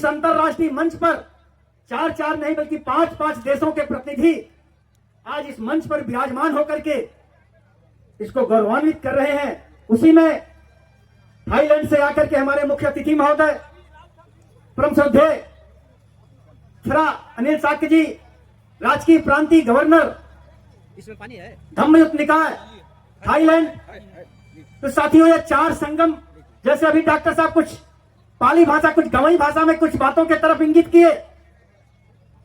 इस अंतरराष्ट्रीय मंच पर 4 नहीं बल्कि 5 देशों के प्रतिनिधि आज इस मंच पर विराजमान होकर के इसको गौरवान्वित कर रहे हैं। उसी में थाईलैंड से आकर के हमारे मुख्य अतिथि महोदय परम श्रद्धेय श्री अनिल साक्य जी, राजकीय प्रांतीय गवर्नर, इसमें पानी है, धम्मयुक्त निकाय थाईलैंड। तो साथियों, ये 4 संगम, जैसे अभी डॉक्टर साहब कुछ पाली भाषा, कुछ गवई भाषा में कुछ बातों के तरफ इंगित किए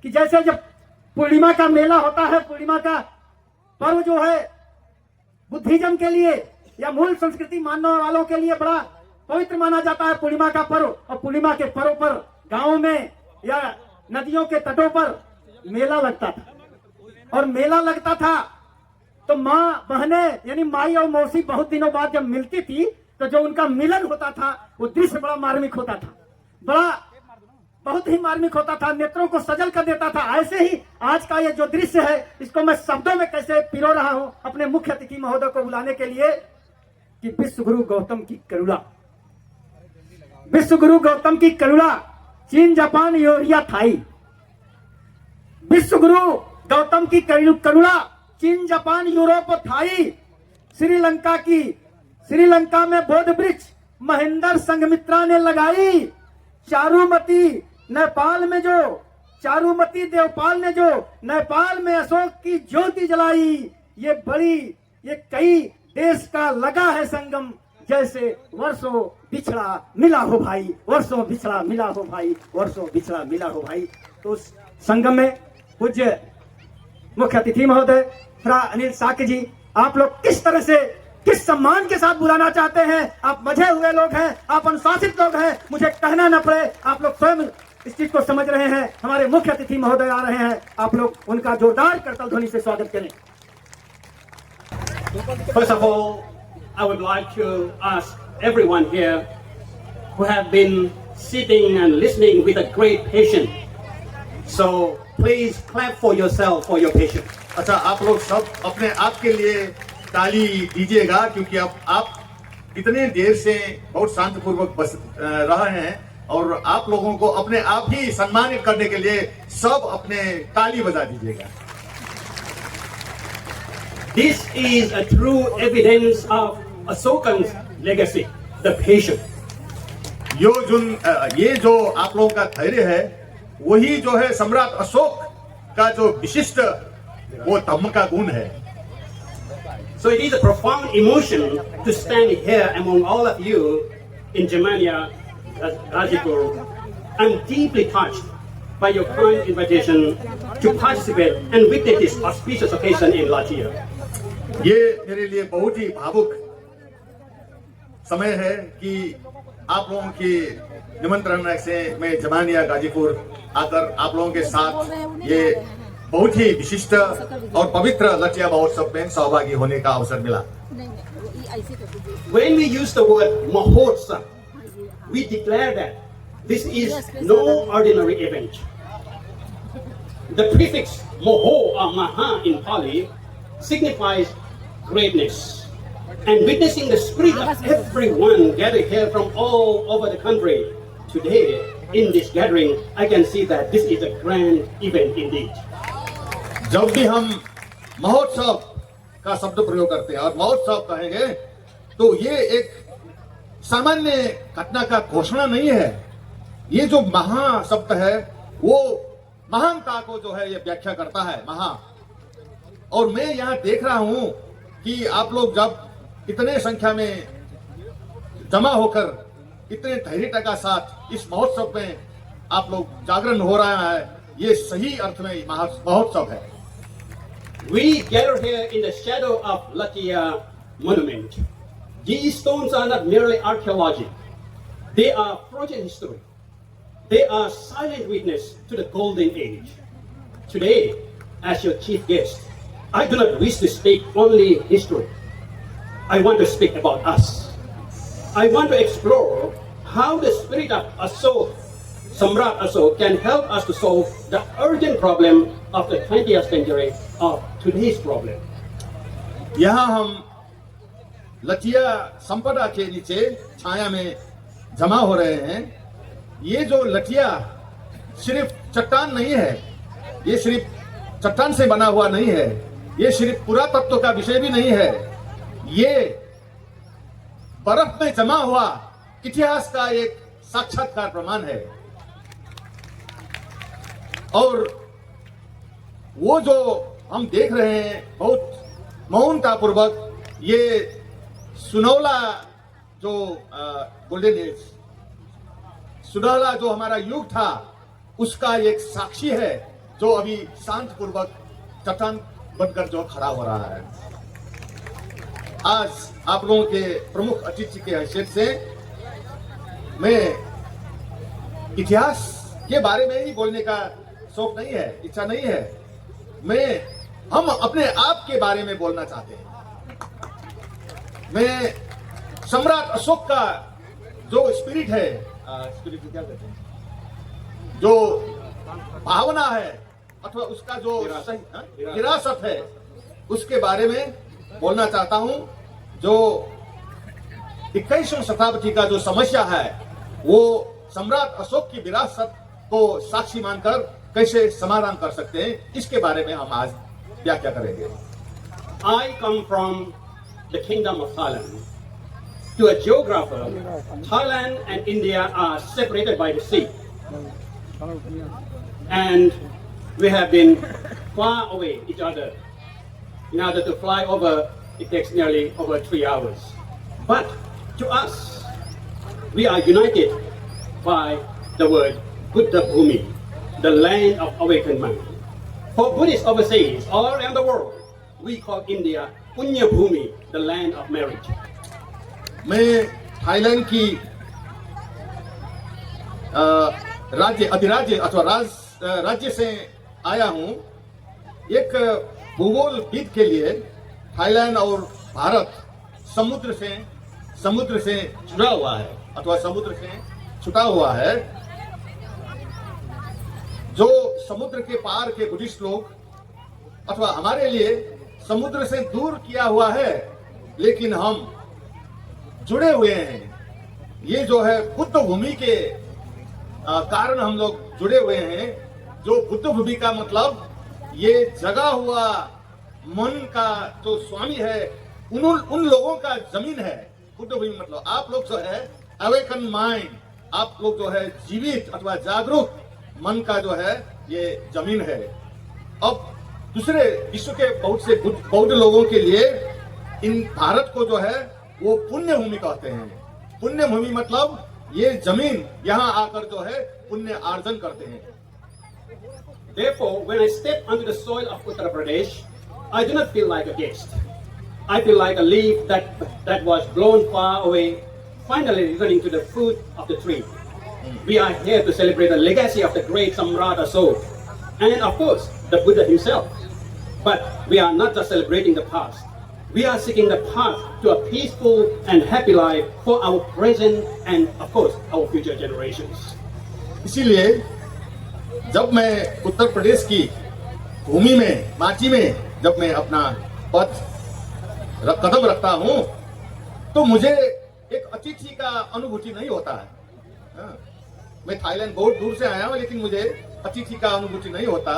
कि जैसे जब पूर्णिमा का मेला होता है, पूर्णिमा का पर्व जो है बुद्धिज्म के लिए या मूल संस्कृति मानने वालों के लिए बड़ा पवित्र माना जाता है पूर्णिमा का पर्व। और पूर्णिमा के पर्व पर गांवों में या नदियों के तटों पर मेला लगता था, और मेला लगता था तो माँ बहने यानी माई और मौसी बहुत दिनों बाद जब मिलती थी तो जो उनका मिलन होता था वो दृश्य बड़ा मार्मिक होता था, बहुत ही मार्मिक होता था, नेत्रों को सजल कर देता था। ऐसे ही आज का ये जो दृश्य है, इसको मैं शब्दों में कैसे पिरो रहा हूं अपने मुख्य अतिथि महोदय को बुलाने के लिए कि विश्व गुरु गौतम की करुणा, विश्व गुरु गौतम की करुणा, चीन, जापान, यूरोपिया, थाई। विश्व गुरु गौतम की करुणा, चीन, जापान, यूरोप, थाई। श्रीलंका में बोध वृक्ष महेंद्र संघमित्रा ने लगाई। चारुमती देवपाल ने जो नेपाल में अशोक की ज्योति जलाई। ये कई देश का लगा है संगम, जैसे वर्षों बिछड़ा मिला हो भाई, वर्षों बिछड़ा मिला हो भाई, वर्षों बिछड़ा मिला हो भाई। तो उस संगम में पूज्य मुख्य अतिथि महोदय श्री अनिल साक्य जी, आप लोग किस तरह से, किस सम्मान के साथ बुलाना चाहते हैं? आप मजे हुए लोग हैं, आप अनुशासित लोग हैं, मुझे कहना न पड़े, आप लोग स्वयं इस चीज को समझ रहे हैं। हमारे मुख्य अतिथि महोदय आ रहे हैं, आप लोग उनका जोरदार करताल ध्वनि से स्वागत करें। First of all, I would like to ask everyone here who have been sitting and listening with a great patience. So please clap for yourself for your patience. अच्छा, आप लोग सब अपने आप के लिए ताली दीजिएगा, क्योंकि अब आप इतने देर से बहुत शांतिपूर्वक बस रहे हैं, और आप लोगों को अपने आप ही सम्मानित करने के लिए सब अपने ताली बजा दीजिएगा। This is a true evidence of Ashokan's legacy, the patience. ये जो आप लोगों का धैर्य है, वही जो है सम्राट अशोक का जो विशिष्ट वो धम्म का गुण है। So it is a profound emotion to stand here among all of you in Germania, Gazipur. I'm deeply touched by your kind invitation to participate and witness this auspicious occasion in Latvia. ये मेरे लिए बहुत ही भावुक समय है कि आप लोगों की निमंत्रण से मैं जर्मनिया गाजीपुर आकर आप लोगों के साथ ये बहुत ही विशिष्ट और पवित्र लठिया महोत्सव में सहभागी होने का अवसर मिला। When we use the word Mahotsav, we declare that this is no ordinary event. The prefix Moho or Maha in Pali signifies greatness, and witnessing the spirit of everyone gathered here from all over the country today in this gathering, I can see that this is a grand event indeed. जब भी हम महोत्सव का शब्द प्रयोग करते हैं और महोत्सव कहेंगे, तो ये एक सामान्य घटना का घोषणा नहीं है। ये जो महा शब्द है वो महानता को जो है ये व्याख्या करता है, महा। और मैं यहाँ देख रहा हूं कि आप लोग जब इतने संख्या में जमा होकर इतने धैर्यता का साथ इस महोत्सव में आप लोग जागरण हो रहा है, ये सही अर्थ में महोत्सव है। We gather here in the shadow of Latvia monument. These stones are not merely archaeology. They are frozen history. They are silent witness to the golden age. Today, as your chief guest, I do not wish to speak only history. I want to speak about us. I want to explore how the spirit of Ashok, Samrat Ashok, can help us to solve the urgent problem of the 20th century of today's problem. यहाँ हम लठिया संपदा के नीचे छाया में जमा हो रहे हैं ये जो लठिया सिर्फ चट्टान नहीं है, ये सिर्फ चट्टान से बना हुआ नहीं है, ये सिर्फ पुरातत्व का विषय भी नहीं है, ये बर्फ में जमा हुआ इतिहास का एक साक्षात्कार प्रमाण है। और वो जो हम देख रहे हैं बहुत मौनतापूर्वक, ये सुनौला जो गोल्डन एज, सुनौला जो हमारा युग था, उसका एक साक्षी है जो अभी शांतपूर्वक चट्टान बनकर जो खड़ा हो रहा है। आज आप लोगों के प्रमुख अतिथि के हैसियत से मैं इतिहास के बारे में ही बोलने का शौक नहीं है, इच्छा नहीं है। हम अपने आप के बारे में बोलना चाहते हैं। मैं सम्राट अशोक का जो स्पिरिट है, स्पिरिट क्या कहते हैं, जो भावना है अथवा उसका जो विरासत है, उसके बारे में बोलना चाहता हूं। जो 21वीं शताब्दी का जो समस्या है, वो सम्राट अशोक की विरासत को साक्षी मानकर कैसे समाधान कर सकते हैं, इसके बारे में हम आज व्याख्या करेंगे। I come from the kingdom of Thailand. To a geographer, Thailand and India are separated by the sea. And we have been far away each other. In order to fly over, it takes nearly over 3 hours. But to us, we are united by the word Buddha Bhumi, the land of awakened mind. For Buddhists overseas, all around the world, we call India Punya Bhumi, the land of marriage. मैं Thailand की राज्य अधिराज्य अथवा राज्य से आया हूं। एक भूगोलविद के लिए थाईलैंड और भारत समुद्र से जुड़ा हुआ है अथवा समुद्र से छुटा हुआ है। जो समुद्र के पार के बुद्धिस्ट लोग अथवा हमारे लिए समुद्र से दूर किया हुआ है, लेकिन हम जुड़े हुए हैं। ये जो है बुद्ध भूमि के कारण हम लोग जुड़े हुए हैं। जो बुद्ध भूमि का मतलब ये जगा हुआ मन का जो स्वामी है, उन लोगों का जमीन है। बुद्ध भूमि मतलब आप लोग जो है अवेकन माइंड, आप लोग जो है जीवित अथवा जागरूक मन का जो है ये जमीन है। अब दूसरे विश्व के बहुत से बौद्ध लोगों के लिए इन भारत को जो है वो पुण्य भूमि कहते हैं। पुण्य भूमि मतलब ये जमीन, यहाँ आकर जो है पुण्य आर्जन करते हैं। Therefore, when I step onto the soil of Uttar Pradesh, I do not feel like a guest. I feel like a leaf that was blown far away, finally returning to the foot of the tree. We are here to celebrate the legacy of the great Samrat Asok, and of course, the Buddha himself. But we are not just celebrating the past. We are seeking the path to a peaceful and happy life for our present and, of course, our future generations. इसीलिए जब मैं उत्तर प्रदेश की भूमि में, माटी में जब मैं अपना कदम रखता हूं, तो मुझे एक अतिथि का अनुभूति नहीं होता है। मैं थाईलैंड बहुत दूर से आया हूं, लेकिन मुझे अतिथि का अनुभूति नहीं होता।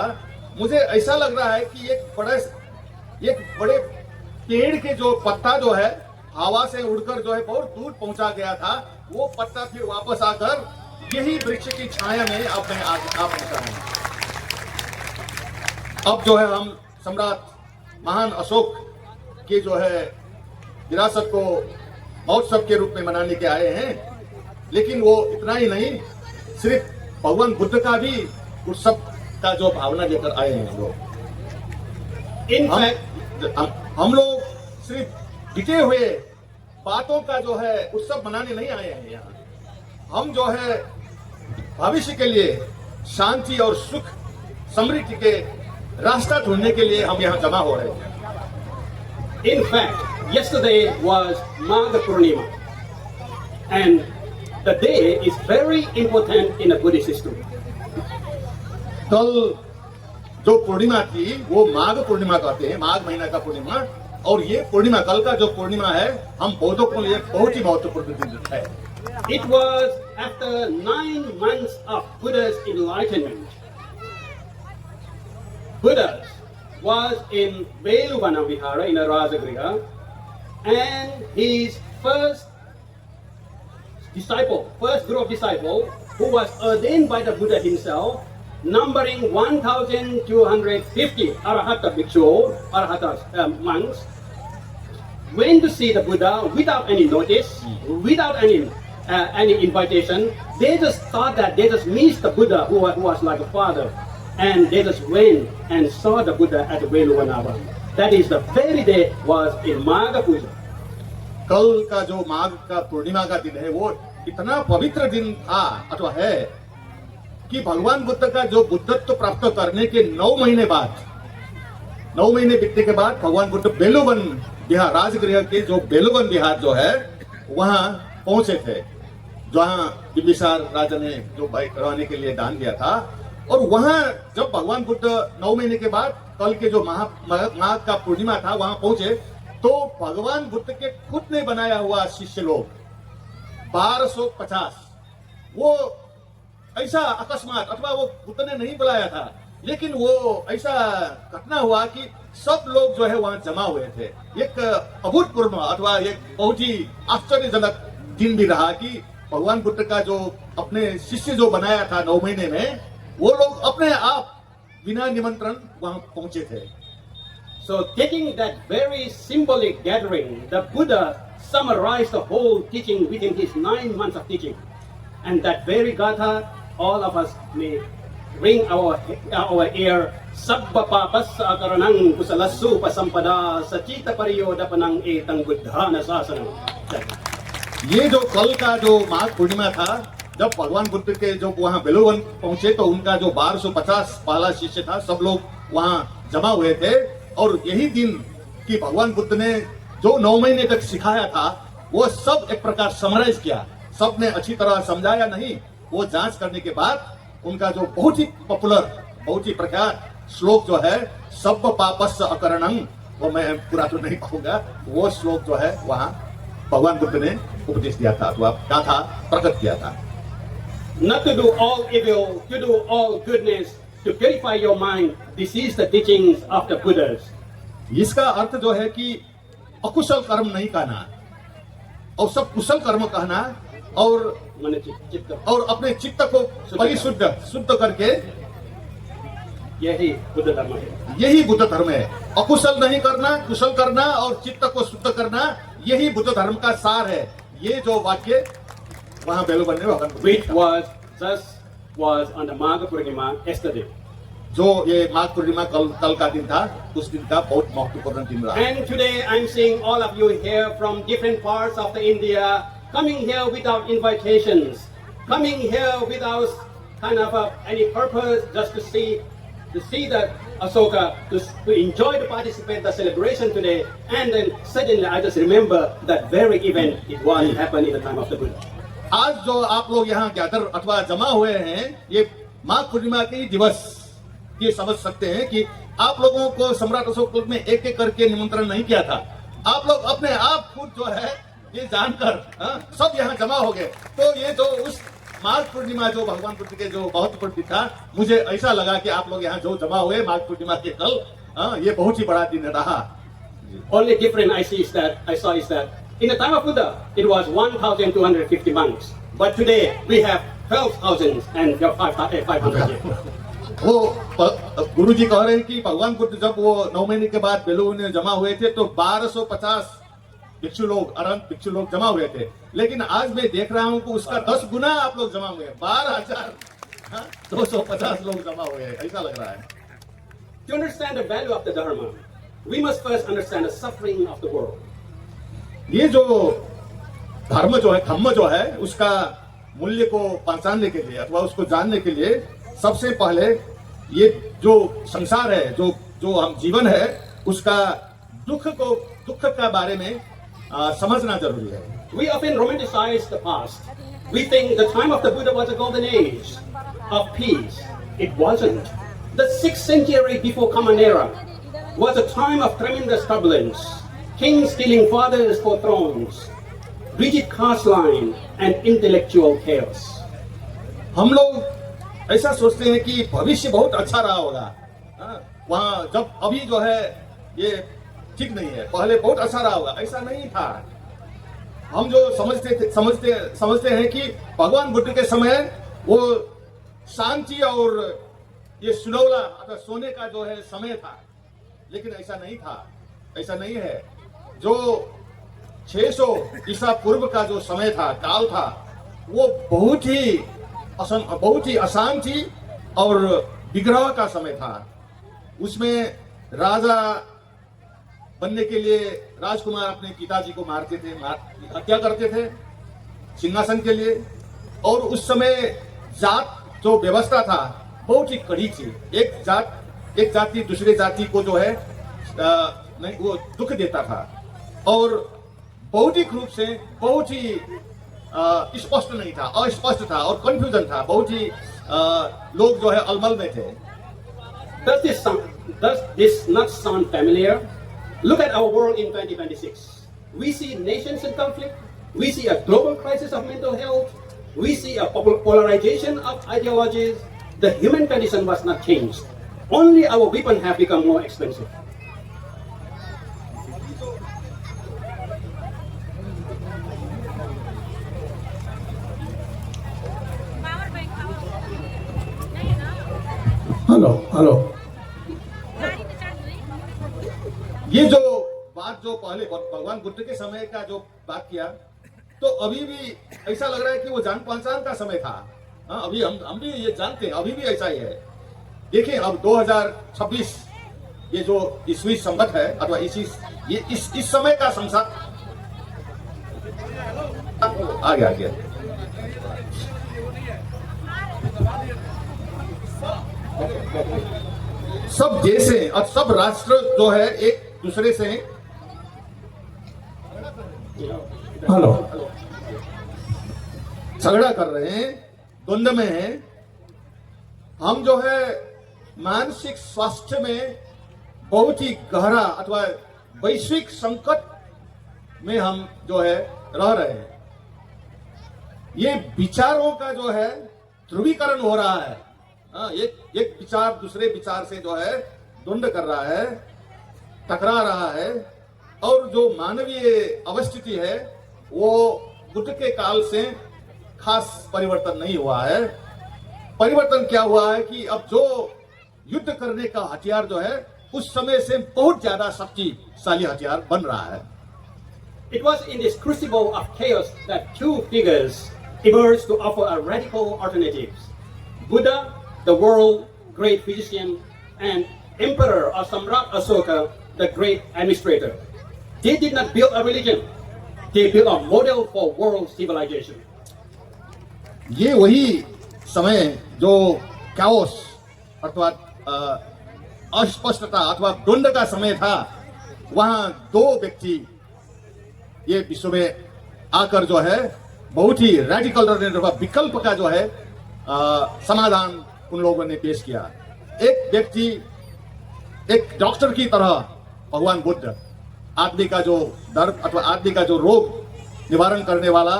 मुझे ऐसा लग रहा है कि एक बड़े पेड़ के जो पत्ता जो है हवा से उड़कर जो है बहुत दूर पहुंचा गया था, वो पत्ता फिर वापस आकर यही वृक्ष की छाया में अब मैं आ पहुंचा हूं। अब जो है हम सम्राट महान अशोक के जो है विरासत को महोत्सव के रूप में मनाने के आए हैं, लेकिन वो इतना ही नहीं, सिर्फ भगवान बुद्ध का भी उत्सव का जो भावना लेकर आए हैं लोग। हम लोग सिर्फ बिके हुए बातों का जो है उत्सव मनाने नहीं आए हैं यहाँ। हम जो है भविष्य के लिए शांति और सुख समृद्धि के रास्ता ढूंढने के लिए हम यहाँ जमा हो रहे हैं। In fact, yesterday was Magha Purnima, and the day is very important in a Buddhist history. कल जो पूर्णिमा थी वो माघ पूर्णिमा कहते हैं, माघ महीना का पूर्णिमा। और ये पूर्णिमा, कल का जो पूर्णिमा है, हम बौद्धों के लिए बहुत ही महत्वपूर्ण दिन है। It was after 9 months of Buddha's enlightenment. Buddha was in Veluvana Vihara in a Rajagriha, and his first group of disciples, who was ordained by the Buddha himself, numbering 1,250 Arahata bhikshu, monks, went to see the Buddha without any notice, without any invitation. They just thought that they just missed the Buddha who was like a father, and they just went and saw the Buddha at Veluvanava. That is the very day was in Magha Puja. कल का जो माघ का पूर्णिमा का दिन है वो इतना पवित्र दिन था अथवा है कि भगवान बुद्ध का जो बुद्धत्व प्राप्त करने के 9 महीने बीतने के बाद भगवान बुद्ध बेलुवन विहार, राजगृह के जो बेलुवन विहार जो है वहां पहुंचे थे, जहां बिंबिसार राजा ने जो भाई रहने के लिए दान दिया था। और वहां जब भगवान बुद्ध 9 महीने के बाद कल के जो माघ का पूर्णिमा था वहां पहुंचे, तो भगवान बुद्ध के खुद ने बनाया हुआ शिष्य लोग 1250, वो ऐसा अकस्मात अथवा वो बुद्ध ने नहीं बुलाया था, लेकिन वो ऐसा घटना हुआ कि सब लोग जो है वहां जमा हुए थे। एक अभूतपूर्व अथवा एक बहुत ही आश्चर्यजनक दिन भी रहा कि भगवान बुद्ध का जो अपने शिष्य जो बनाया था 9 महीने में, वो लोग अपने आप बिना निमंत्रण वहां पहुंचे थे। So taking that very symbolic gathering, the Buddha summarized the whole teaching within his 9 months of teaching. And that very gatha, all of us may ring our ear, Sabba papassa akaranang kusalassu pasampada sachita pariyoda panang etang buddhana sasanam. ये जो कल का जो माघ पूर्णिमा था, जब भगवान बुद्ध के जो वहां बेलुवन पहुंचे तो उनका जो 1250 पहला शिष्य था, सब लोग वहां जमा हुए थे। और यही दिन कि भगवान बुद्ध ने जो 9 महीने तक सिखाया था वो सब एक प्रकार समराइज किया, सब ने अच्छी तरह समझाया नहीं, वो जांच करने के बाद उनका जो बहुत ही पॉपुलर, बहुत ही प्रख्यात श्लोक जो है सब पापस्य अकरणं, वो मैं पूरा तो नहीं कहूंगा, वो श्लोक जो है वहां भगवान बुद्ध ने उपदेश दिया था, तो आप क्या था, प्रकट किया था। Not to do all evil, to do all goodness, to purify your mind. This is the teachings of the Buddhas. इसका अर्थ जो है कि अकुशल कर्म नहीं कहना और सब कुशल कर्म कहना, और अपने चित्त को शुद्ध करके, यही बुद्ध धर्म है। यही बुद्ध धर्म है। अकुशल नहीं करना, कुशल करना और चित्त को शुद्ध करना, यही बुद्ध धर्म का सार है। ये जो वाक्य वहां बेलुवन ने which was on the Magha Purnima yesterday. जो ये माघ पूर्णिमा कल का दिन था, उस दिन का बहुत महत्वपूर्ण दिन रहा। And today I'm seeing all of you here from different parts of the India, coming here without invitations, coming here without kind of any purpose, just to see the Asoka, to enjoy the participate the celebration today. And then suddenly I just remember that very event, it was happened in the time of the Buddha. आज जो आप लोग यहाँ gather अथवा जमा हुए हैं, ये माघ पूर्णिमा के दिवस, ये समझ सकते हैं कि आप लोगों को सम्राट अशोक में एक एक करके निमंत्रण नहीं किया था। आप लोग अपने आप खुद जो है ये जानकर सब यहाँ जमा हो गए। तो ये जो उस माघ पूर्णिमा जो भगवान बुद्ध के जो महत्वपूर्ण दिन था, मुझे ऐसा लगा कि आप लोग यहाँ जो जमा हुए माघ पूर्णिमा के कल, ये बहुत ही बड़ा दिन रहा। Only difference I saw is that in the time of Buddha, it was 1,250 monks. But today, we have 12,000 and 500. वो गुरु जी कह रहे हैं कि भगवान बुद्ध जब वो 9 महीने के बाद बेलुवन में जमा हुए थे तो 1250 भिक्षु लोग, अरंत भिक्षु लोग जमा हुए थे। लेकिन आज मैं देख रहा हूँ कि उसका 10 गुना आप लोग जमा हुए हैं, 12,250 लोग जमा हुए हैं, ऐसा लग रहा है। To understand the value of the Dharma, we must first understand the suffering of the world. ये जो धर्म जो है, धम्म जो है, उसका मूल्य को पहचानने के लिए अथवा उसको जानने के लिए सबसे पहले ये जो संसार है, जो हम जीवन है, उसका दुख का बारे में समझना जरूरी है। We often romanticize the past. We think the time of the Buddha was a golden age of peace. It wasn't. The 6th century before Common Era was a time of tremendous turbulence. Kings stealing fathers for thrones. rigid caste line, and intellectual chaos. हम लोग ऐसा सोचते हैं कि भविष्य बहुत अच्छा रहा होगा, हाँ, वहाँ जब अभी जो है ये ठीक नहीं है, पहले बहुत अच्छा रहा होगा। ऐसा नहीं था। हम जो समझते हैं कि भगवान बुद्ध के समय वो शांति और ये सुनौला अथवा सोने का जो है समय था, लेकिन ऐसा नहीं था, ऐसा नहीं है। जो 600 ईसा पूर्व का जो समय था, काल था, वो बहुत ही अशांति और विग्रह का समय था। उसमें राजा बनने के लिए राजकुमार अपने पिताजी को मारते थे, हत्या करते थे सिंहासन के लिए। और उस समय जात जो व्यवस्था था बहुत ही कड़ी थी। एक जाति दूसरे जाति को जो है नहीं, वो दुख देता था और भौतिक रूप से बहुत ही स्पष्ट नहीं था, अस्पष्ट था और कंफ्यूजन था। बहुत ही लोग जो है अलमल में थे। Does this not sound familiar? Look at our world in 2026. We see nations in conflict. We see a global crisis of mental health. We see a polarization of ideologies. The human condition was not changed. Only our weapons have become more expensive. Hello ये जो बात जो पहले भगवान बुद्ध के समय का जो बात किया, तो अभी भी ऐसा लग रहा है कि वो जान पहचान का समय था। हाँ, अभी हम भी ये जानते हैं, अभी भी ऐसा ही है। देखिए अब 2026 ये जो ईस्वी संवत है अथवा इस समय का संसद आ गया। सब देशे और सब राष्ट्र जो है एक दूसरे से झगड़ा कर रहे हैं, द्वंद्व में हैं। हम जो है मानसिक स्वास्थ्य में बहुत ही गहरा अथवा वैश्विक संकट में हम जो है रह रहे हैं। ये विचारों का जो है ध्रुवीकरण हो रहा है। एक विचार दूसरे विचार से जो है द्वंद्व कर रहा है, टकरा रहा है। और जो मानवीय अवस्थिति है वो बुद्ध के काल से खास परिवर्तन नहीं हुआ है। परिवर्तन क्या हुआ है कि अब जो युद्ध करने का हथियार जो है उस समय से बहुत ज्यादा शक्तिशाली हथियार बन रहा है। It was in this crucible of chaos that two figures emerged to offer a radical alternative. Buddha, the world great physician, and Emperor or Samrat Ashoka, the great administrator. They did not build a religion. They built a model for world civilization. ये वही समय जो chaos अर्थात अस्पष्टता अथवा द्वंद्व का समय था। वहां दो व्यक्ति ये विश्व में आकर जो है बहुत ही रेडिकल विकल्प का जो है समाधान उन लोगों ने पेश किया। एक व्यक्ति एक डॉक्टर की तरह भगवान बुद्ध, आदमी का जो दर्द अथवा आदमी का जो रोग निवारण करने वाला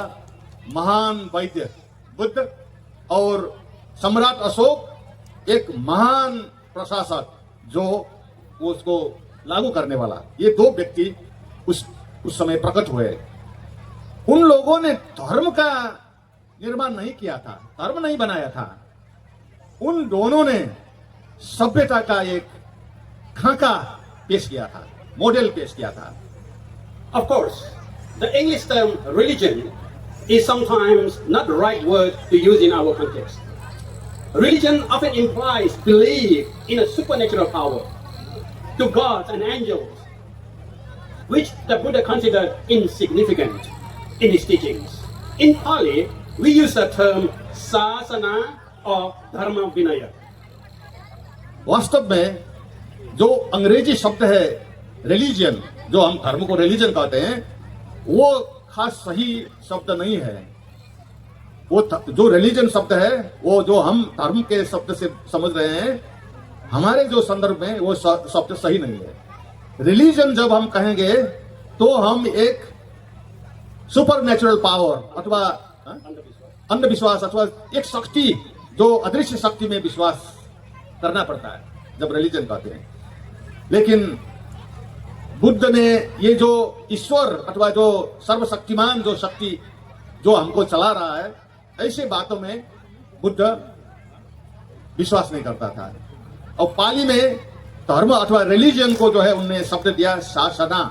महान वैद्य बुद्ध, और सम्राट अशोक एक महान प्रशासक जो उसको लागू करने वाला। ये दो व्यक्ति उस समय प्रकट हुए। उन लोगों ने धर्म का निर्माण नहीं किया था, धर्म नहीं बनाया था। उन दोनों ने सभ्यता का एक खाका पेश किया था, मॉडल पेश किया था। Of course, the English term religion is sometimes not the right word to use in our context. Religion often implies belief in a supernatural power, to gods and angels, which the Buddha considered insignificant in his teachings. In Pali, we use the term sasana or dharma vinaya. वास्तव में जो अंग्रेजी शब्द है religion, जो हम धर्म को रिलीजन कहते हैं, वो खास सही शब्द नहीं है। वो जो रिलीजन शब्द है वो जो हम धर्म के शब्द से समझ रहे हैं, हमारे जो संदर्भ में वो शब्द सही नहीं है। रिलीजन जब हम कहेंगे तो हम एक सुपर नेचुरल पावर अथवा अंधविश्वास अथवा एक शक्ति जो अदृश्य शक्ति में विश्वास करना पड़ता है जब रिलीजन कहते हैं। लेकिन बुद्ध ने ये जो ईश्वर अथवा जो सर्वशक्तिमान जो शक्ति जो हमको चला रहा है, ऐसे बातों में बुद्ध विश्वास नहीं करता था। और पाली में धर्म अथवा रिलीजन को जो है उनने शब्द दिया शासना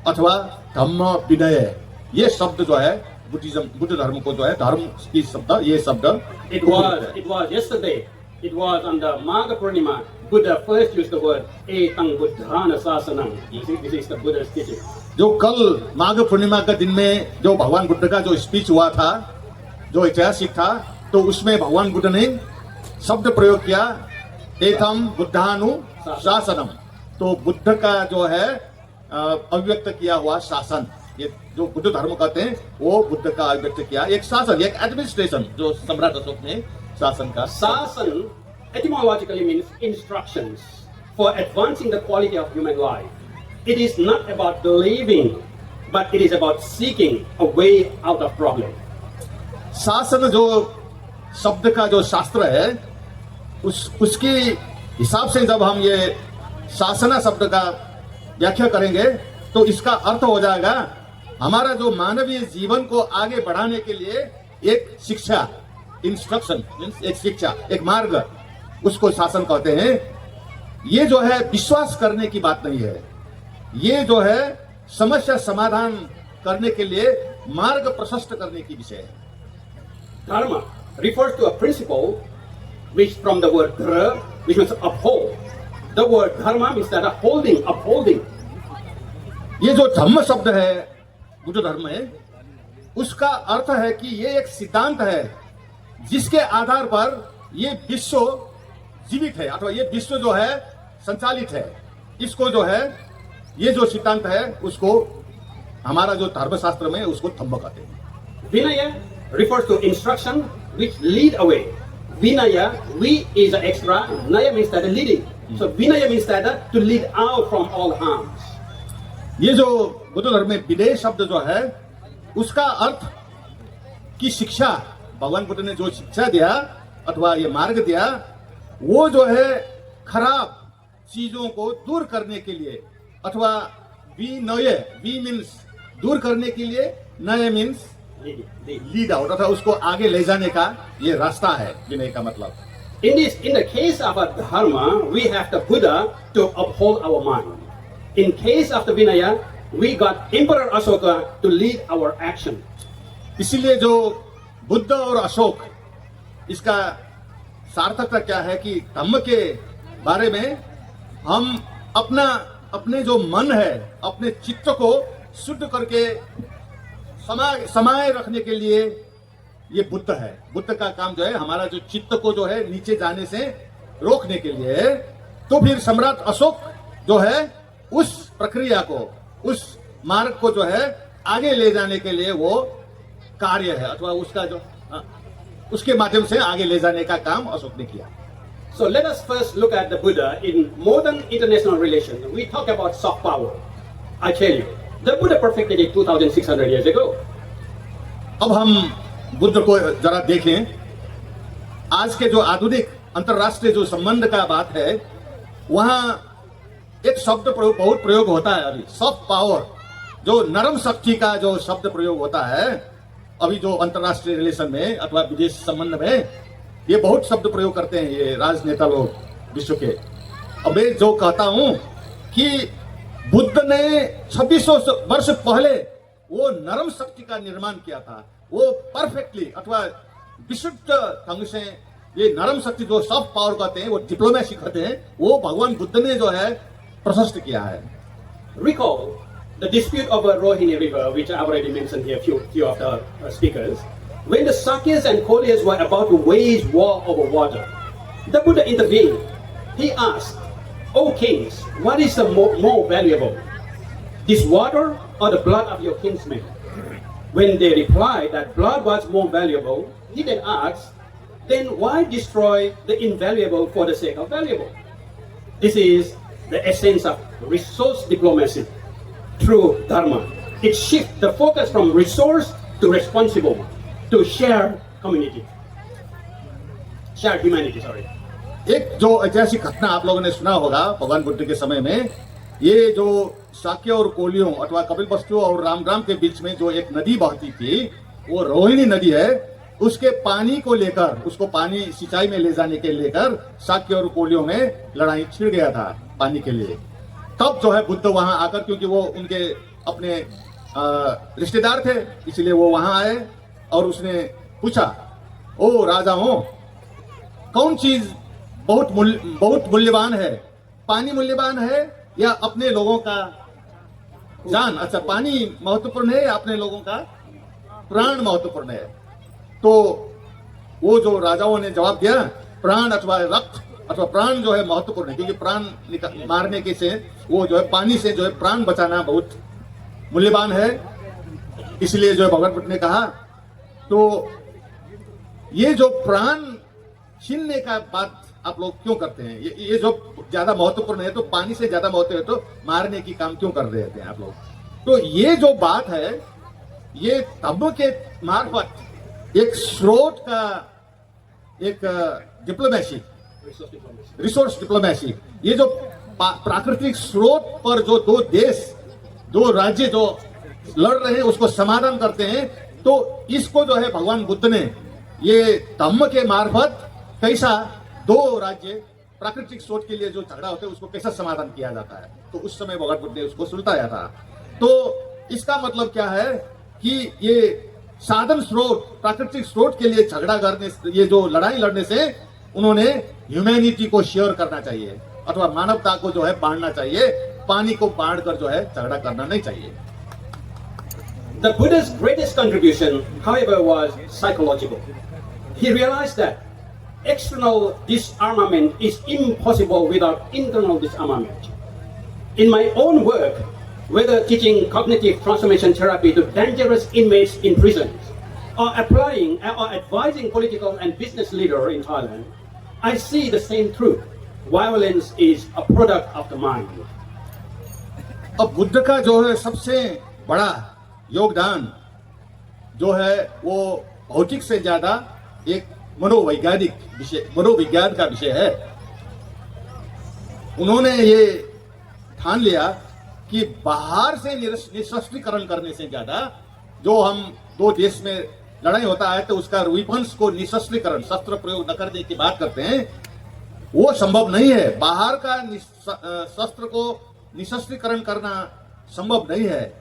अथवा धम्म विनय। ये शब्द जो है बुद्ध धर्म को जो है धर्म की शब्द, ये शब्द It was yesterday. It was on the Magha Purnima. Buddha first used the word Etang Buddhana Sasanam. This is the Buddha's teaching. जो कल माघ पूर्णिमा के दिन में जो भगवान बुद्ध का जो स्पीच हुआ था, जो ऐतिहासिक था, तो उसमें भगवान बुद्ध ने शब्द प्रयोग किया एथम बुद्धानु शासनम। तो बुद्ध का जो है अभिव्यक्त किया हुआ शासन, ये जो बुद्ध धर्म कहते हैं वो बुद्ध का अभिव्यक्त किया एक शासन, एक एडमिनिस्ट्रेशन जो सम्राट अशोक ने शासन का। Sasan etymologically means instructions for advancing the quality of human life. It is not about believing, but it is about seeking a way out of problem. शासन जो शब्द का जो शास्त्र है उसके हिसाब से जब हम ये शासना शब्द का व्याख्या करेंगे तो इसका अर्थ हो जाएगा हमारा जो मानवीय जीवन को आगे बढ़ाने के लिए एक शिक्षा, इंस्ट्रक्शन, एक शिक्षा, एक मार्ग, उसको शासन कहते हैं। ये जो है विश्वास करने की बात नहीं है, ये जो है समस्या समाधान करने के लिए मार्ग प्रशस्त करने की विषय है। Dharma refers to a principle which from the word dhra, which means uphold. The word dharma means that upholding. ये जो धम्म शब्द है बुद्ध धर्म में, उसका अर्थ है कि ये एक सिद्धांत है जिसके आधार पर ये विश्व जीवित है अथवा ये विश्व जो है संचालित है। इसको जो है ये जो सिद्धांत है उसको हमारा जो धर्मशास्त्र में उसको धम्म कहते हैं। Vinaya refers to instruction which lead away. Vinaya, we is an extra. Naya means that leading. So Vinaya means that to lead out from all harms. ये जो बुद्ध धर्म में विनय शब्द जो है उसका अर्थ की शिक्षा, भगवान बुद्ध ने जो शिक्षा दिया अथवा ये मार्ग दिया वो जो है खराब चीजों को दूर करने के लिए अथवा विनय, वी मीन्स दूर करने के लिए, नय मीन्स लीड आउट अथवा उसको आगे ले जाने का ये रास्ता है विनय का मतलब। In the case of a dharma, we have the Buddha to uphold our mind. In case of the Vinaya, we got Emperor Ashoka to lead our action. इसीलिए जो बुद्ध और अशोक, इसका सार्थकता क्या है कि धम्म के बारे में हम अपने जो मन है, अपने चित्त को शुद्ध करके समाये रखने के लिए ये बुद्ध है। बुद्ध का काम जो है हमारा जो चित्त को जो है नीचे जाने से रोकने के लिए है। तो फिर सम्राट अशोक जो है उस प्रक्रिया को, उस मार्ग को जो है आगे ले जाने के लिए वो कार्य है अथवा उसका जो उसके माध्यम से आगे ले जाने का काम अशोक ने किया। So let us first look at the Buddha in modern international relations. We talk about soft power. I tell you, the Buddha perfected it 2,600 years ago. अब हम बुद्ध को जरा देखें। आज के जो आधुनिक अंतरराष्ट्रीय जो संबंध का बात है वहां एक शब्द बहुत प्रयोग होता है अभी, सॉफ्ट पावर, जो नरम शक्ति का जो शब्द प्रयोग होता है अभी जो अंतरराष्ट्रीय रिलेशन में अथवा विदेश संबंध में ये बहुत शब्द प्रयोग करते हैं ये राजनेता लोग विश्व के। अब मैं जो कहता हूं कि बुद्ध ने 2600 वर्ष पहले वो नरम शक्ति का निर्माण किया था, वो परफेक्टली अथवा विशुद्ध ढंग से ये नरम शक्ति जो सॉफ्ट पावर कहते हैं, वो डिप्लोमेसी कहते हैं, वो भगवान बुद्ध ने जो है प्रशस्त किया है। Recall the dispute over Rohini River, which I already mentioned here, few of the speakers. When the Sakyas and Kolyas were about to wage war over water, the Buddha intervened. He asked, "O kings, what is the more valuable, this water or the blood of your kinsmen?" When they replied that blood was more valuable, he then asked, "Then why destroy the invaluable for the sake of valuable?" This is the essence of resource diplomacy through dharma. it shifts the focus from resource to responsible, to shared community, shared humanity. Sorry. एक जो ऐतिहासिक घटना आप लोगों ने सुना होगा भगवान बुद्ध के समय में, ये जो शाक्य और कोलियों अथवा कपिलवस्तु और रामग्राम के बीच में जो एक नदी बहती थी, वो रोहिणी नदी है, उसके पानी को लेकर, उसको पानी सिंचाई में ले जाने के लेकर शाक्य और कोलियों में लड़ाई छिड़ गया था पानी के लिए। तब जो है बुद्ध वहां आकर, क्योंकि वो उनके अपने रिश्तेदार थे, इसलिए वो वहां आए और उसने पूछा, ओ राजाओं, कौन चीज बहुत मूल्यवान है, पानी मूल्यवान है या अपने लोगों का जान? अच्छा, पानी महत्वपूर्ण है या अपने लोगों का प्राण महत्वपूर्ण है? तो वो जो राजाओं ने जवाब दिया, प्राण अथवा रक्त अथवा प्राण जो है महत्वपूर्ण है, क्योंकि प्राण मारने के से वो जो है पानी से जो है प्राण बचाना बहुत मूल्यवान है। इसलिए जो है भगवान बुद्ध ने कहा, तो ये जो प्राण छीनने का बात आप लोग क्यों करते हैं? ये जो ज्यादा महत्वपूर्ण है, तो पानी से ज्यादा महत्व है, तो मारने की काम क्यों कर रहे थे आप लोग? तो ये जो बात है, ये तब के मार्फत एक स्रोत का एक डिप्लोमेसी, रिसोर्स डिप्लोमेसी, ये जो प्राकृतिक स्रोत पर जो दो देश, दो राज्य जो लड़ रहे हैं उसको समाधान करते हैं, तो इसको जो है भगवान बुद्ध ने ये धम्म के मार्फत कैसा दो राज्य प्राकृतिक स्रोत के लिए जो झगड़ा होता है उसको कैसा समाधान किया जाता है, तो उस समय भगवान बुद्ध ने उसको सुलझाया था। तो इसका मतलब क्या है कि ये साधन स्रोत, प्राकृतिक स्रोत के लिए झगड़ा करने, ये जो लड़ाई लड़ने से उन्होंने ह्यूमैनिटी को शेयर करना चाहिए अथवा मानवता को जो है बांटना चाहिए, पानी को बांटकर जो है झगड़ा करना नहीं चाहिए। The Buddha's greatest contribution, however, was psychological. He realized that external disarmament is impossible without internal disarmament. In my own work, whether teaching cognitive transformation therapy to dangerous inmates in prisons, or applying or advising political and business leaders in Thailand, I see the same truth. Violence is a product of the mind. अब बुद्ध का जो है सबसे बड़ा योगदान जो है वो भौतिक से ज्यादा एक मनोवैज्ञानिक विषय, मनोविज्ञान का विषय है। उन्होंने ये ठान लिया कि बाहर से निशस्त्रीकरण करने से ज्यादा, जो हम दो देश में लड़ाई होता है तो उसका विपन्स को निशस्त्रीकरण, शस्त्र प्रयोग न करने की बात करते हैं, वो संभव नहीं है। बाहर का शस्त्र को निशस्त्रीकरण करना संभव नहीं है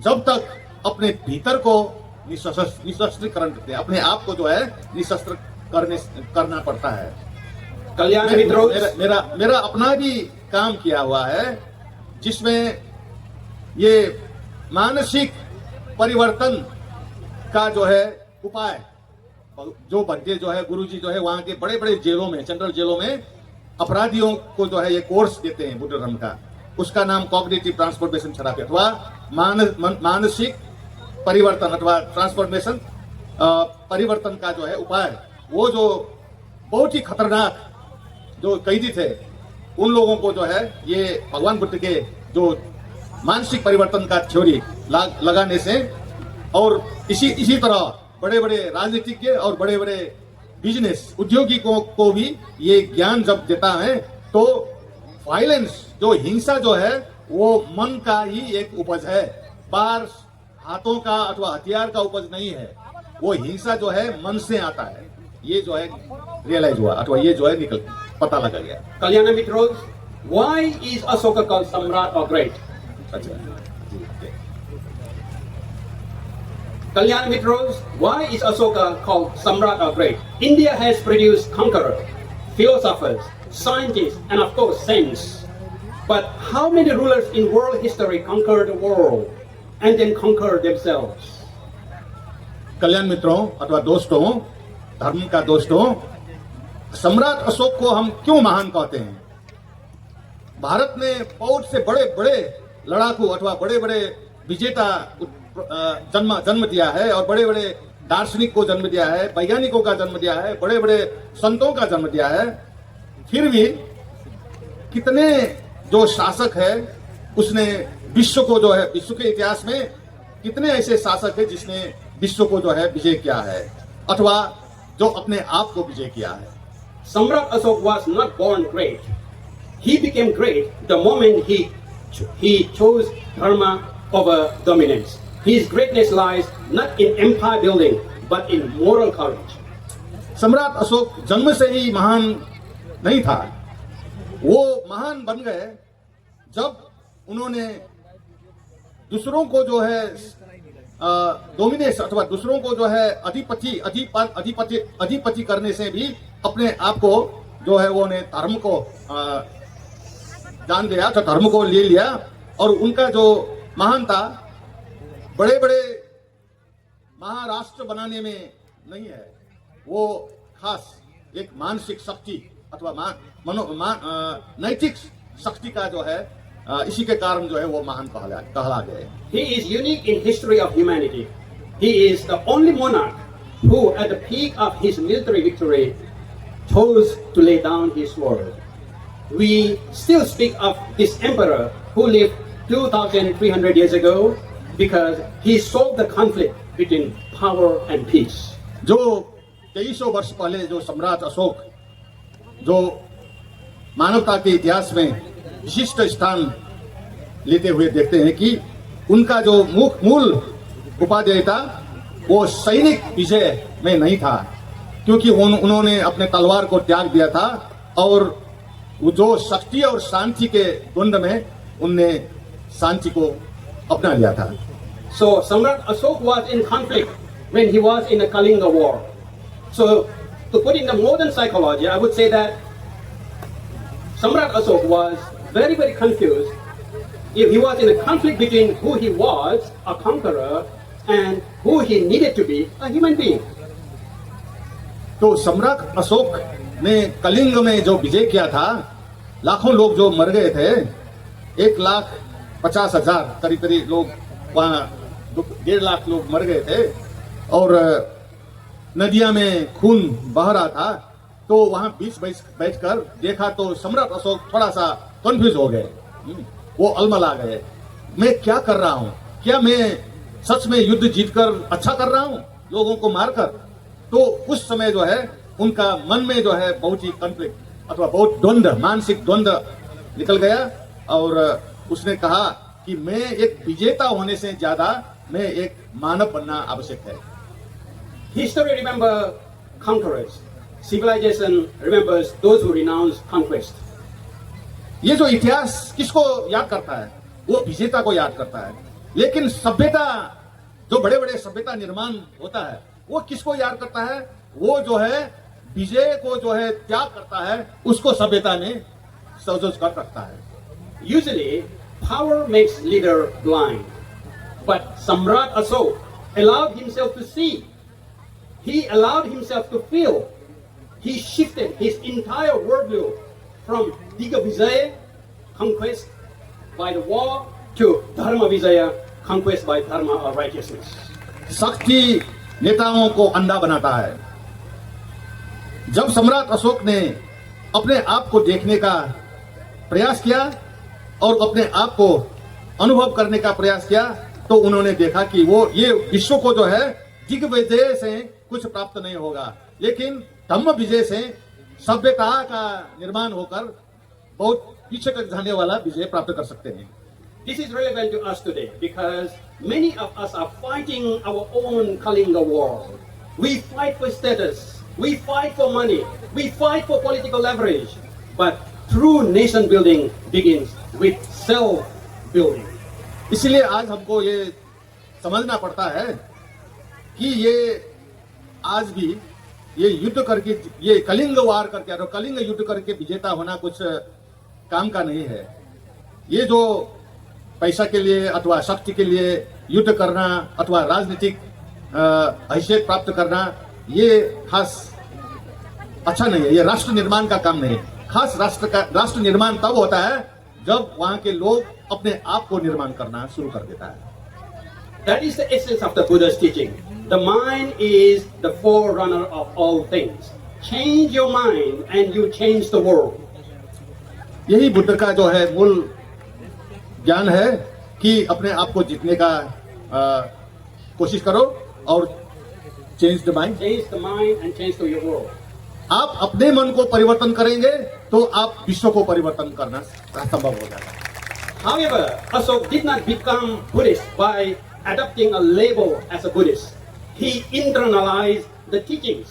जब तक अपने भीतर को निशस्त्रीकरण करते हैं, अपने आप को जो है निशस्त्र करना पड़ता है। कल्याण मित्रों, मेरा अपना भी काम किया हुआ है जिसमें ये मानसिक परिवर्तन का जो है उपाय, जो बच्चे जो है गुरुजी जो है वहां के बड़े बड़े जेलों में, सेंट्रल जेलों में अपराधियों को जो है ये कोर्स देते हैं बुद्ध धर्म का, उसका नाम कॉग्निटिव ट्रांसफॉर्मेशन थेरेपी अथवा मानसिक परिवर्तन अथवा ट्रांसफॉर्मेशन परिवर्तन का जो है उपाय। वो जो बहुत ही खतरनाक जो कैदी थे उन लोगों को जो है ये भगवान बुद्ध के जो मानसिक परिवर्तन का थ्योरी लगाने से, और इसी तरह बड़े बड़े राजनीतिज्ञ और बड़े बड़े बिजनेस उद्योगिकों को भी ये ज्ञान जब देता है, तो वायलेंस जो हिंसा जो है वो मन का ही एक उपज है, बाहर हाथों का अथवा हथियार का उपज नहीं है। वो हिंसा जो है मन से आता है, ये जो है रियलाइज हुआ अथवा ये जो है पता लगा गया। कल्याण मित्रों, why is Ashoka called Samrat or Great? अच्छा, Kalyan Mitros, why is Ashoka called Samrat or Great? India has produced conquerors, philosophers, scientists, and of course saints. But how many rulers in world history conquered the world and then conquered themselves? कल्याण मित्रों अथवा दोस्तों, धर्म का दोस्तों, सम्राट अशोक को हम क्यों महान कहते हैं? भारत ने बहुत से बड़े बड़े लड़ाकू अथवा बड़े बड़े विजेता जन्म दिया है और बड़े बड़े दार्शनिक को जन्म दिया है, वैज्ञानिकों का जन्म दिया है, बड़े बड़े संतों का जन्म दिया है। फिर भी कितने जो शासक है उसने विश्व को जो है, विश्व के इतिहास में कितने ऐसे शासक है जिसने विश्व को जो है विजय किया है अथवा जो अपने आप को विजय किया है। Samrat Asok was not born great. He became great the moment he chose dharma over dominance. His greatness lies not in empire building but in moral courage. सम्राट अशोक जन्म से ही महान नहीं था, वो महान बन गए जब उन्होंने दूसरों को जो है डोमिनेस अथवा दूसरों को जो है अधिपति करने से भी अपने आप को जो है वो ने धर्म को जान दिया, तो धर्म को ले लिया। और उनका जो महानता बड़े बड़े महाराष्ट्र बनाने में नहीं है, वो खास एक मानसिक शक्ति अथवा नैतिक शक्ति का जो है इसी के कारण जो है वो महान कहला गए। He is unique in history of humanity. He is the only monarch who at the peak of his military victory chose to lay down his sword. We still speak of this emperor who lived 2,300 years ago because he solved the conflict between power and peace. जो 2300 वर्ष पहले जो सम्राट अशोक जो मानवता के इतिहास में विशिष्ट स्थान लेते हुए देखते हैं कि उनका जो मूल उपाध्याय था वो सैनिक विजय में नहीं था, क्योंकि उन्होंने अपने तलवार को त्याग दिया था और वो जो शक्ति और शांति के द्वंद्व में उनने शांति को अपना लिया था। So Samrat Asok was in conflict when he was in the Kalinga war. So to put in the modern psychology, I would say that Samrat Asok was very, very confused if he was in a conflict between who he was, a conqueror, and who he needed to be, a human being. तो सम्राट अशोक ने कलिंग में जो विजय किया था, लाखों लोग जो मर गए थे, 1,50,000 करीब लोग वहाँ 1.5 लाख लोग मर गए थे और नदिया में खून बह रहा था। तो वहां बीच बैठकर देखा तो सम्राट अशोक थोड़ा सा कंफ्यूज हो गए, वो अलमला गए, मैं क्या कर रहा हूं, क्या मैं सच में युद्ध जीतकर अच्छा कर रहा हूं लोगों को मारकर। तो उस समय जो है उनका मन में जो है बहुत ही कॉन्फ्लिक्ट अथवा बहुत द्वंद्व, मानसिक द्वंद्व निकल गया और उसने कहा कि मैं एक विजेता होने से ज्यादा मैं एक मानव बनना आवश्यक है। History remember conquerors. Civilization remembers those who renounce conquest. ये जो इतिहास किसको याद करता है, वो विजेता को याद करता है। लेकिन सभ्यता, जो बड़े बड़े सभ्यता निर्माण होता है, वो किसको याद करता है, वो जो है विजय को जो है त्याग करता है, उसको सभ्यता में संजोज कर रखता है। Usually, power makes leader blind, but Samrat Asok allowed himself to see. He allowed himself to feel. He shifted his entire worldview from Diga Vijaya, conquest by the war, to Dharma Vijaya, conquest by Dharma or righteousness. शक्ति नेताओं को अंधा बनाता है। जब सम्राट अशोक ने अपने आप को देखने का प्रयास किया और अपने आप को अनुभव करने का प्रयास किया, तो उन्होंने देखा कि वो ये विश्व को जो है दिग्विजय से कुछ प्राप्त नहीं होगा, लेकिन धम्म विजय से सभ्यता का निर्माण होकर बहुत पीछे तक जाने वाला विजय प्राप्त कर सकते हैं। This is relevant to us today because many of us are fighting our own Kalinga war. We fight for status, we fight for money, we fight for political leverage, but true nation building begins with self building. इसलिए आज हमको ये समझना पड़ता है कि ये आज भी ये युद्ध करके, ये कलिंग वार करके, कलिंग युद्ध करके विजेता होना कुछ काम का नहीं है। ये जो पैसा के लिए अथवा शक्ति के लिए युद्ध करना अथवा राजनीतिक हैसियत प्राप्त करना, ये खास अच्छा नहीं है। ये राष्ट्र निर्माण का काम नहीं है। खास राष्ट्र निर्माण तब होता है जब वहां के लोग अपने आप को निर्माण करना शुरू कर देता है। That is the essence of the Buddha's teaching. The mind is the forerunner of all things. Change your mind and you change the world. यही बुद्ध का जो है मूल ज्ञान है कि अपने आप को जीतने का कोशिश करो और change the mind. Change the mind and change to your world. आप अपने मन को परिवर्तन करेंगे तो आप विश्व को परिवर्तन करना संभव हो जाएगा। However, Asok did not become Buddhist by adopting a label as a Buddhist. He internalized the teachings.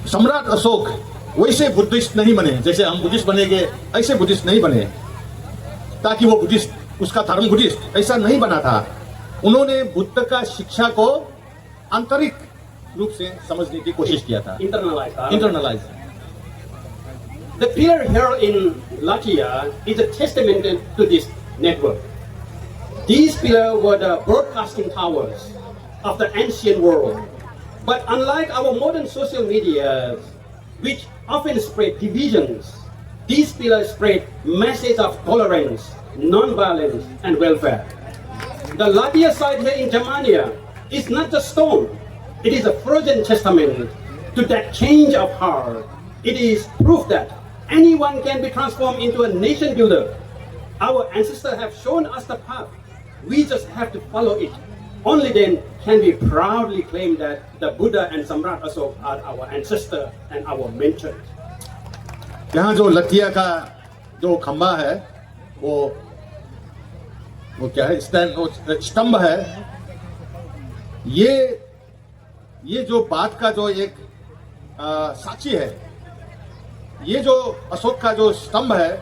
सम्राट अशोक वैसे बुद्धिस्ट नहीं बने जैसे हम बुद्धिस्ट बनेंगे, ऐसे बुद्धिस्ट नहीं बने ताकि वो बुद्धिस्ट उसका धर्म बुद्धिस्ट ऐसा नहीं बना था। उन्होंने बुद्ध का शिक्षा को आंतरिक रूप से समझने की कोशिश किया था। Internalise. The pillar here in Latvia is a testament to this network. These pillars were the broadcasting towers of the ancient world. But unlike our modern social media, which often spread divisions, these pillars spread message of tolerance, non-violence, and welfare. The Latvia site here in Germania is not just stone. It is a frozen testament to that change of heart. It is proof that anyone can be transformed into a nation builder. Our ancestors have shown us the path. We just have to follow it. Only then can we proudly claim that the Buddha and Samrat Asok are our ancestor and our mentors. यहाँ जो लठिया का जो खंबा है वो क्या है, स्तंभ है। ये जो बात का जो एक साक्षी है, ये जो अशोक का जो स्तंभ है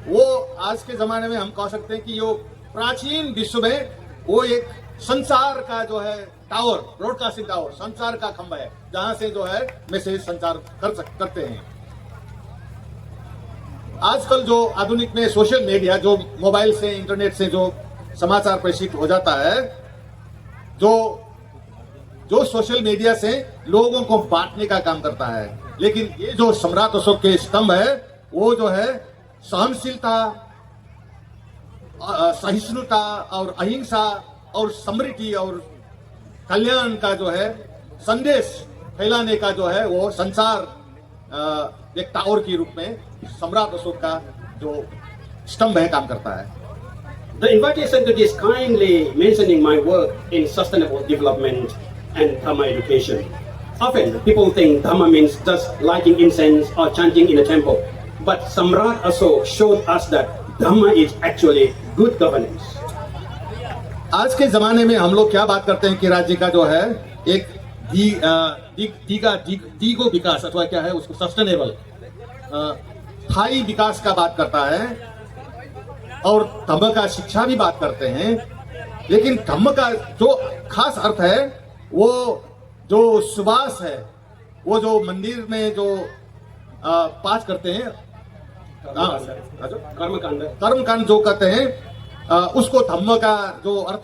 वो आज के जमाने में हम कह सकते हैं कि यो प्राचीन विश्व में वो एक संचार का जो है टावर, ब्रॉडकास्टिंग टावर, संचार का खंभा है जहां से जो है मैसेज संचार करते हैं। आजकल जो आधुनिक में सोशल मीडिया, जो मोबाइल से, इंटरनेट से जो समाचार प्रेषित हो जाता है, जो सोशल मीडिया से लोगों को बांटने का काम करता है, लेकिन ये जो सम्राट अशोक के स्तंभ है वो जो है सहनशीलता, सहिष्णुता और अहिंसा और समृद्धि और कल्याण का जो है संदेश फैलाने का जो है वो संसार एक टावर के रूप में सम्राट अशोक का जो स्तंभ है काम करता है। The invitation to this kindly mentioning my work in sustainable development and Dhamma education. Often people think Dhamma means just lighting incense or chanting in a temple. But Samrat Asok showed us that Dhamma is actually good governance. आज के जमाने में हम लोग क्या बात करते हैं कि राज्य का जो है एक दीगो विकास अथवा क्या है उसको सस्टेनेबल स्थायी विकास का बात करता है और धम्म का शिक्षा भी बात करते हैं, लेकिन धम्म का जो खास अर्थ है वो जो सुबास है, वो जो मंदिर में जो पाठ करते हैं कर्मकांड जो कहते हैं उसको धम्म का जो अर्थ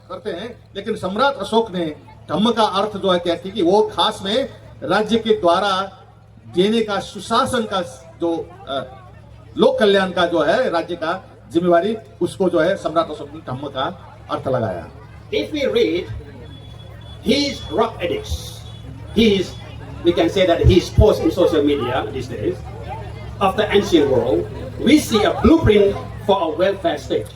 करते हैं। लेकिन सम्राट अशोक ने धम्म का अर्थ जो है कहती कि वो खास में राज्य के द्वारा देने का सुशासन का जो लोक कल्याण का जो है राज्य का जिम्मेवारी, उसको जो है सम्राट अशोक ने धम्म का अर्थ लगाया। If we read his rock edicts, we can say that he's post in social media these days of the ancient world, we see a blueprint for a welfare state.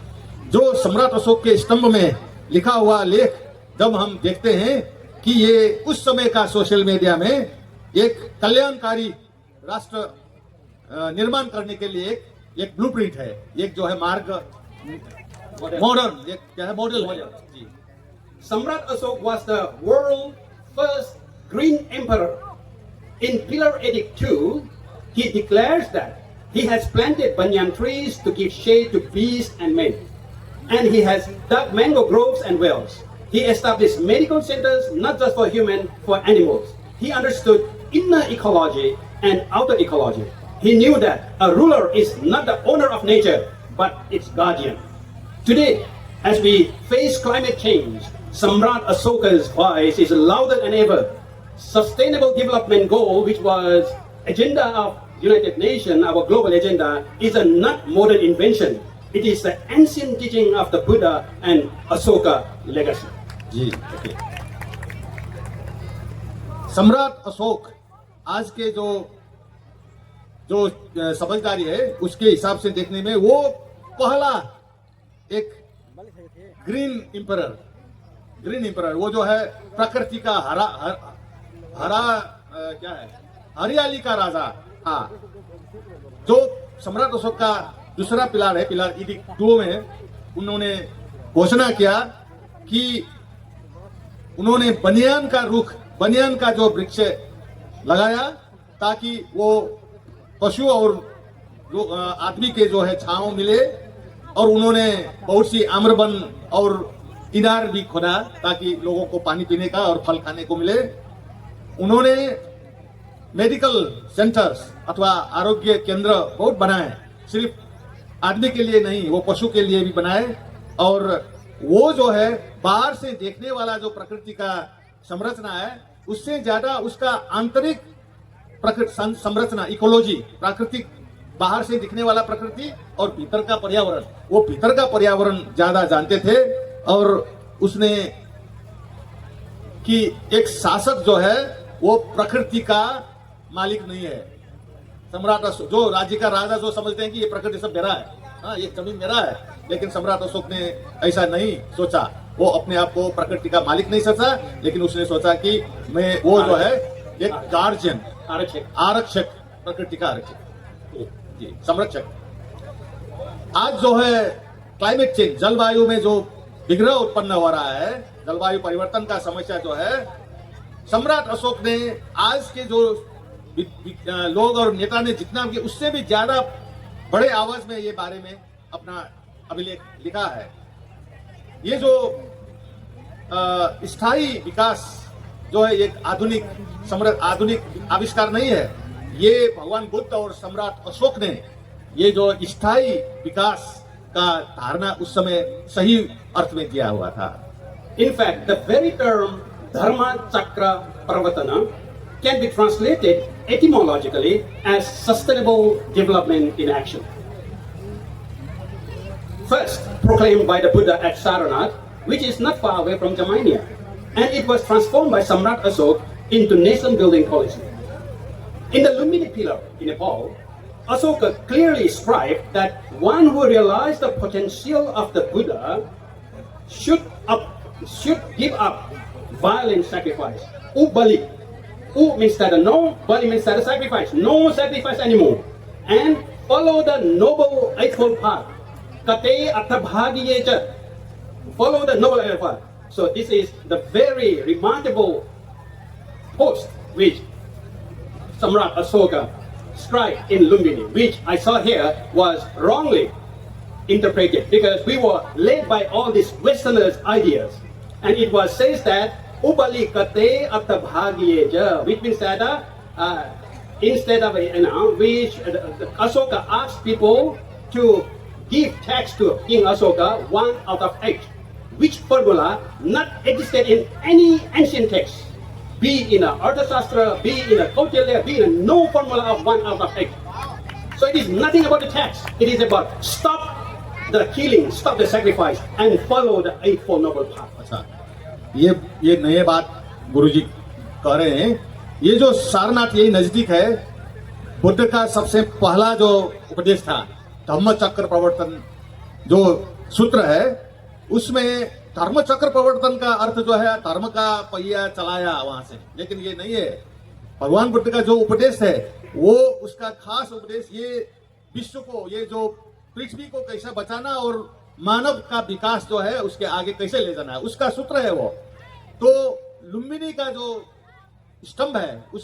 जो सम्राट अशोक के स्तंभ में लिखा हुआ लेख जब हम देखते हैं कि ये उस समय का सोशल मीडिया में एक कल्याणकारी राष्ट्र निर्माण करने के लिए एक ब्लूप्रिंट है, एक जो है मार्ग मॉडर्न एक क्या है मॉडल है। Samrat Asok was the world's first green emperor. In Pillar Edict 2, he declares that he has planted banyan trees to give shade to beasts and men. And he has dug mango groves and wells. He established medical centers, not just for humans, for animals. He understood inner ecology and outer ecology. He knew that a ruler is not the owner of nature, but its guardian. Today, as we face climate change, Samrat Ashoka's voice is louder than ever. Sustainable development goal, which was agenda of United Nations, our global agenda, is a not modern invention. It is the ancient teaching of the Buddha and Asoka legacy. जी okay. सम्राट अशोक आज के जो जो समझदारी है उसके हिसाब से देखने में वो पहला एक ग्रीन इंपरर वो जो है प्रकृति का हरा क्या है हरियाली का राजा। हाँ, जो सम्राट अशोक का दूसरा पिलार है, पिलार इडिक्ट 2 में उन्होंने घोषणा किया कि उन्होंने बनियान का जो वृक्ष लगाया ताकि वो पशु और आदमी के जो है छांव मिले, और उन्होंने बहुत सी आम्रवन और इनार भी खोदा ताकि लोगों को पानी पीने का और फल खाने को मिले। उन्होंने मेडिकल सेंटर्स अथवा आरोग्य केंद्र बहुत बनाए, सिर्फ आदमी के लिए नहीं, वो पशु के लिए भी बनाए। और वो जो है बाहर से देखने वाला जो प्रकृति का संरचना है उससे ज्यादा उसका आंतरिक संरचना इकोलॉजी, प्राकृतिक बाहर से दिखने वाला प्रकृति और भीतर का पर्यावरण, वो भीतर का पर्यावरण ज्यादा जानते थे। और उसने कि एक शासक जो है वो प्रकृति का मालिक नहीं है। सम्राट अशोक जो राज्य का राजा जो समझते हैं कि ये प्रकृति सब मेरा है, हाँ ये जमीन मेरा है, लेकिन सम्राट अशोक ने ऐसा नहीं सोचा। वो अपने आप को प्रकृति का मालिक नहीं सोचा, लेकिन उसने सोचा कि मैं वो जो है एक गार्जियन, आरक्षक, प्रकृति का आरक्षक, जी संरक्षक। आज जो है क्लाइमेट चेंज, जलवायु में जो विग्रह उत्पन्न हो रहा है, जलवायु परिवर्तन का समस्या जो है, सम्राट अशोक ने आज के जो लोग और नेता ने जितना भी उससे भी ज्यादा बड़े आवाज में ये बारे में अपना अभिलेख लिखा है। ये जो स्थायी विकास जो है एक आधुनिक आविष्कार नहीं है, ये भगवान बुद्ध और सम्राट अशोक ने ये जो स्थायी विकास का धारणा उस समय सही अर्थ में दिया हुआ था। In fact, the very term Dharma Chakra Pravatana can be translated etymologically as sustainable development in action. First proclaimed by the Buddha at Saranath, which is not far away from Jamaica, and it was transformed by Samrat Asok into nation building policy. In the Lumbini pillar in Nepal, Asoka clearly described that one who realized the potential of the Buddha should give up violent sacrifice. Ubali. U means that no, Bali means that sacrifice. No sacrifice anymore. And follow the noble eightfold path. Kate attabhagiyeja. Follow the noble eightfold path. So this is the very remarkable post which Samrat Asoka scribed in Lumbini, which I saw here was wrongly interpreted because we were led by all these Westerners' ideas. And it was says that Ubali kate attabhagiyeja, which means that instead of which Asoka asked people to give tax to King Asoka 1 out of 8, which formula not existed in any ancient text, be in a Arthashastra, be in a Kautilya, be in a no formula of 1 out of 8. So it is nothing about the tax. It is about stop the killing, stop the sacrifice, and follow the eightfold noble path. अच्छा, ये नए बात गुरुजी कह रहे हैं। ये जो सारनाथ यही नजदीक है, बुद्ध का सबसे पहला जो उपदेश था धम्म चक्र प्रवर्तन जो सूत्र है, उसमें धर्म चक्र प्रवर्तन का अर्थ जो है धर्म का पहिया चलाया वहां से, लेकिन ये नहीं है। भगवान बुद्ध का जो उपदेश है वो उसका खास उपदेश ये विश्व को, ये जो पृथ्वी को कैसे बचाना और मानव का विकास जो है उसके आगे कैसे ले जाना है, उसका सूत्र है वो। तो लुम्बिनी का जो स्तंभ है उस